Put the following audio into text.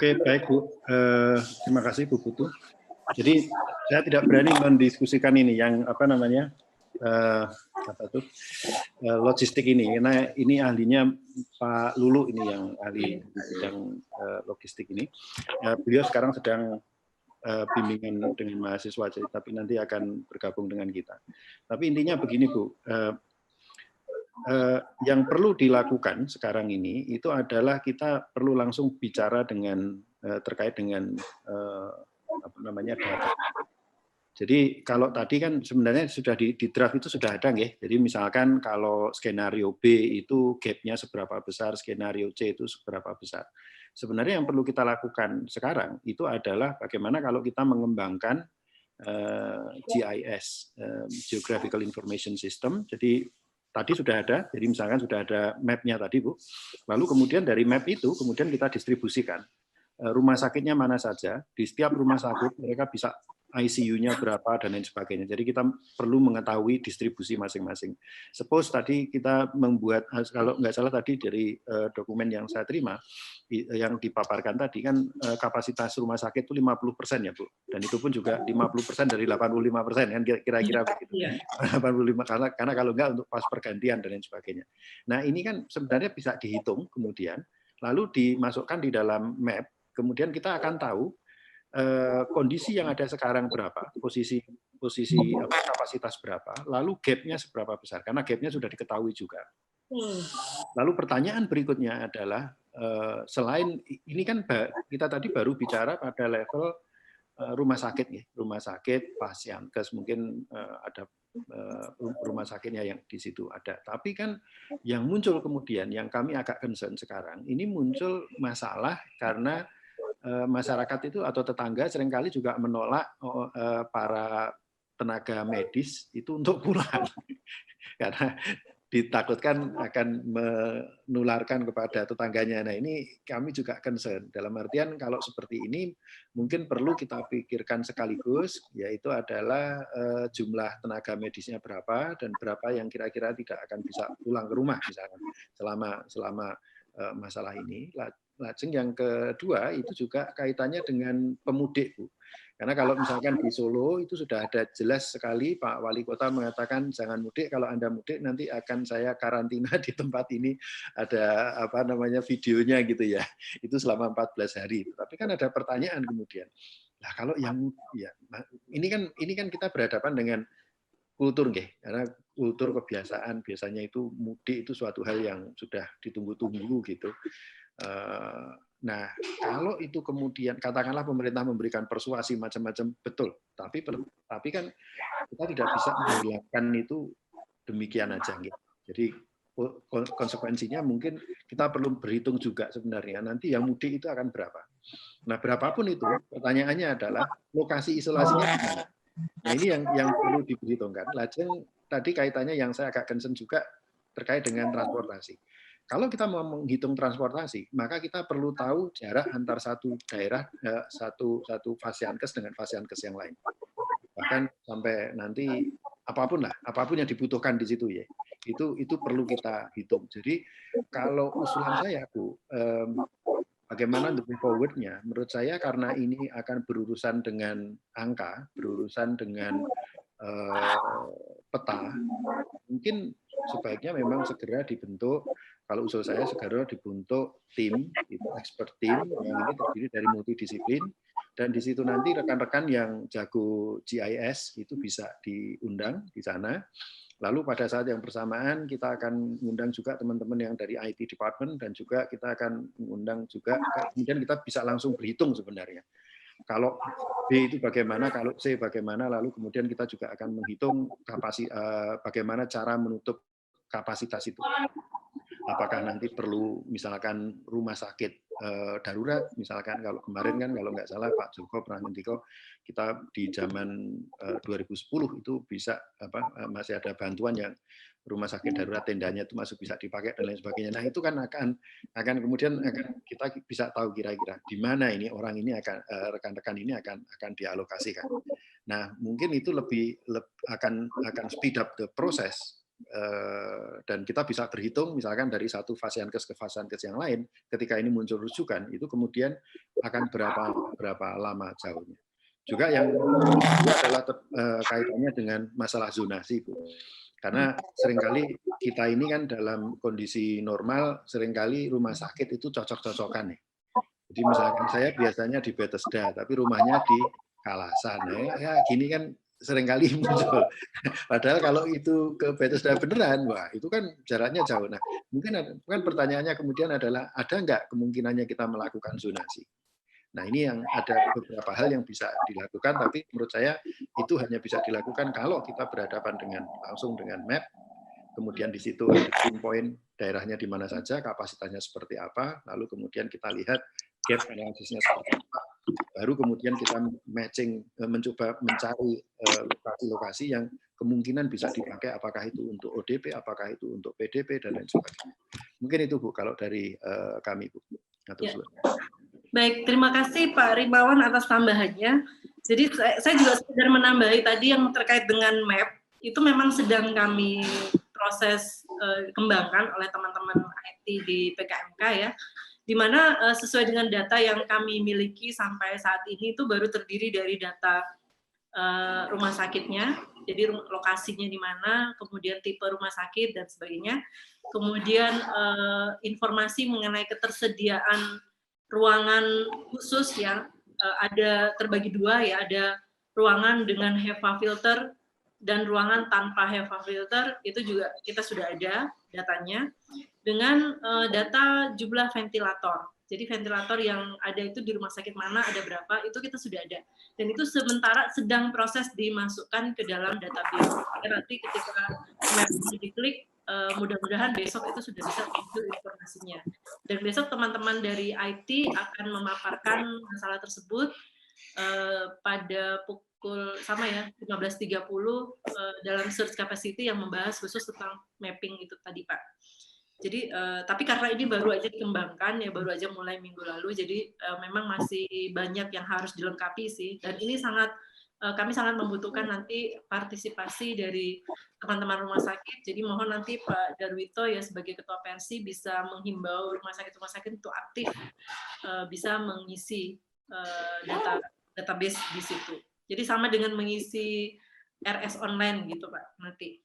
Oke, baik Bu. Terima kasih Bu Putu. Jadi saya tidak berani mendiskusikan ini yang apa namanya logistik ini, karena ini ahlinya Pak Lulu ini yang ahli bidang logistik ini. Beliau sekarang sedang bimbingan dengan mahasiswa, tapi nanti akan bergabung dengan kita. Tapi intinya begini Bu, yang perlu dilakukan sekarang ini itu adalah kita perlu langsung bicara dengan terkait dengan apa namanya data. Jadi kalau tadi kan sebenarnya sudah di draft itu sudah ada nggih. Jadi misalkan kalau skenario B itu gap-nya seberapa besar, skenario C itu seberapa besar. Sebenarnya yang perlu kita lakukan sekarang itu adalah bagaimana kalau kita mengembangkan GIS, Geographical Information System. Jadi tadi sudah ada, jadi misalkan sudah ada map-nya tadi Bu. Lalu kemudian dari map itu kemudian kita distribusikan. Rumah sakitnya mana saja, di setiap rumah sakit mereka bisa ICU-nya berapa dan lain sebagainya. Jadi kita perlu mengetahui distribusi masing-masing. Suppose tadi kita membuat, kalau nggak salah tadi dari dokumen yang saya terima, yang dipaparkan tadi kan kapasitas rumah sakit itu 50% ya Bu. Dan itu pun juga 50% dari 85% kan kira-kira begitu. 85 karena kalau nggak untuk pas pergantian dan lain sebagainya. Nah ini kan sebenarnya bisa dihitung kemudian, lalu dimasukkan di dalam map, kemudian kita akan tahu kondisi yang ada sekarang berapa, posisi kapasitas berapa, lalu gap-nya seberapa besar, karena gap-nya sudah diketahui juga. Lalu pertanyaan berikutnya adalah, selain ini kan kita tadi baru bicara pada level rumah sakit, ya, rumah sakit, pasienkes, mungkin ada rumah sakitnya yang di situ ada. Tapi kan yang muncul kemudian, yang kami agak concern sekarang, ini muncul masalah karena masyarakat itu atau tetangga seringkali juga menolak para tenaga medis itu untuk pulang karena ditakutkan akan menularkan kepada tetangganya. Nah ini kami juga concern. Dalam artian kalau seperti ini mungkin perlu kita pikirkan sekaligus, yaitu adalah jumlah tenaga medisnya berapa dan berapa yang kira-kira tidak akan bisa pulang ke rumah misalnya selama masalah ini. Lajeng yang kedua itu juga kaitannya dengan pemudik, Bu. Karena kalau misalkan di Solo itu sudah ada jelas sekali Pak Wali Kota mengatakan jangan mudik, kalau Anda mudik nanti akan saya karantina di tempat ini, ada apa namanya videonya gitu ya. Itu selama 14 hari. Tapi kan ada pertanyaan kemudian. Nah, kalau yang ya ini kan kita berhadapan dengan kultur nggih. Karena kultur kebiasaan biasanya itu mudik itu suatu hal yang sudah ditunggu-tunggu gitu. Nah, kalau itu kemudian katakanlah pemerintah memberikan persuasi macam-macam, betul. Tapi kan kita tidak bisa menghilangkan itu demikian aja, gitu. Jadi konsekuensinya mungkin kita perlu berhitung juga sebenarnya nanti yang mudik itu akan berapa. Nah, berapapun itu, pertanyaannya adalah lokasi isolasinya di mana. Nah, ini yang perlu diperhitungkan. Lajeng tadi kaitannya yang saya agak concern juga terkait dengan transportasi. Kalau kita mau menghitung transportasi, maka kita perlu tahu jarak antar satu daerah, satu fasienkes dengan fasienkes yang lain. Bahkan sampai nanti apapun yang dibutuhkan di situ ya, itu perlu kita hitung. Jadi kalau usulan saya Bu, bagaimana the way forward-nya, menurut saya karena ini akan berurusan dengan angka, berurusan dengan peta, mungkin sebaiknya memang segera dibentuk, kalau usul saya segera dibentuk tim, itu expert team yang ini terdiri dari multidisiplin, dan di situ nanti rekan-rekan yang jago GIS itu bisa diundang di sana. Lalu pada saat yang bersamaan kita akan mengundang juga teman-teman yang dari IT department dan juga kita akan mengundang juga, kemudian kita bisa langsung berhitung sebenarnya. Kalau B itu bagaimana, kalau C bagaimana, lalu kemudian kita juga akan menghitung bagaimana cara menutup kapasitas itu. Apakah nanti perlu misalkan rumah sakit darurat, misalkan kalau kemarin kan kalau nggak salah Pak Joko pernah ngendiko kita di zaman 2010 itu bisa masih ada bantuan yang rumah sakit darurat tendanya itu masuk bisa dipakai dan lain sebagainya. Nah itu kan akan kemudian kita bisa tahu kira-kira di mana ini orang ini akan rekan-rekan ini akan dialokasikan. Nah mungkin itu lebih akan speed up the process Dan kita bisa berhitung misalkan dari satu fasiankes ke fasiankes yang lain, ketika ini muncul rujukan, itu kemudian akan berapa lama jauhnya. Juga yang kedua adalah kaitannya dengan masalah zonasi, Bu. Karena seringkali kita ini kan dalam kondisi normal, seringkali rumah sakit itu cocok-cocokan nih. Jadi misalkan saya biasanya di Bethesda, tapi rumahnya di Kalasan. Ya gini kan seringkali muncul. Padahal kalau itu ke Bethesda beneran, wah itu kan jaraknya jauh. Nah, mungkin pertanyaannya kemudian adalah, ada nggak kemungkinannya kita melakukan zonasi? Nah, ini yang ada beberapa hal yang bisa dilakukan, tapi menurut saya itu hanya bisa dilakukan kalau kita berhadapan langsung dengan map, kemudian di situ ada pinpoint daerahnya di mana saja, kapasitasnya seperti apa, lalu kemudian kita lihat gap analisisnya seperti apa, baru kemudian kita matching, mencoba mencari lokasi-lokasi yang kemungkinan bisa dipakai, apakah itu untuk ODP, apakah itu untuk PDP, dan lain sebagainya. Mungkin itu, Bu, kalau dari kami, Bu. Ya. Baik, terima kasih Pak Rimawan atas tambahannya. Jadi saya juga sekedar menambahi tadi yang terkait dengan map, itu memang sedang kami proses kembangkan oleh teman-teman IT di PKMK ya, di mana sesuai dengan data yang kami miliki sampai saat ini itu baru terdiri dari data rumah sakitnya, jadi lokasinya di mana, kemudian tipe rumah sakit dan sebagainya, kemudian informasi mengenai ketersediaan ruangan khusus ya, ada terbagi dua ya, ada ruangan dengan HEPA filter dan ruangan tanpa HEPA filter, itu juga kita sudah ada datanya, dengan data jumlah ventilator. Jadi ventilator yang ada itu di rumah sakit mana, ada berapa, itu kita sudah ada. Dan itu sementara sedang proses dimasukkan ke dalam database. Nanti ketika mapnya diklik, mudah-mudahan besok itu sudah bisa muncul informasinya. Dan besok teman-teman dari IT akan memaparkan masalah tersebut pada pukul sama ya 15.30 dalam search capacity yang membahas khusus tentang mapping itu tadi, Pak. Jadi tapi karena ini baru aja dikembangkan ya, baru aja mulai minggu lalu, jadi memang masih banyak yang harus dilengkapi sih. Dan ini kami sangat membutuhkan nanti partisipasi dari teman-teman rumah sakit. Jadi mohon nanti Pak Darwito ya sebagai Ketua Persi bisa menghimbau rumah sakit untuk aktif bisa mengisi database di situ. Jadi sama dengan mengisi RS online gitu Pak nanti.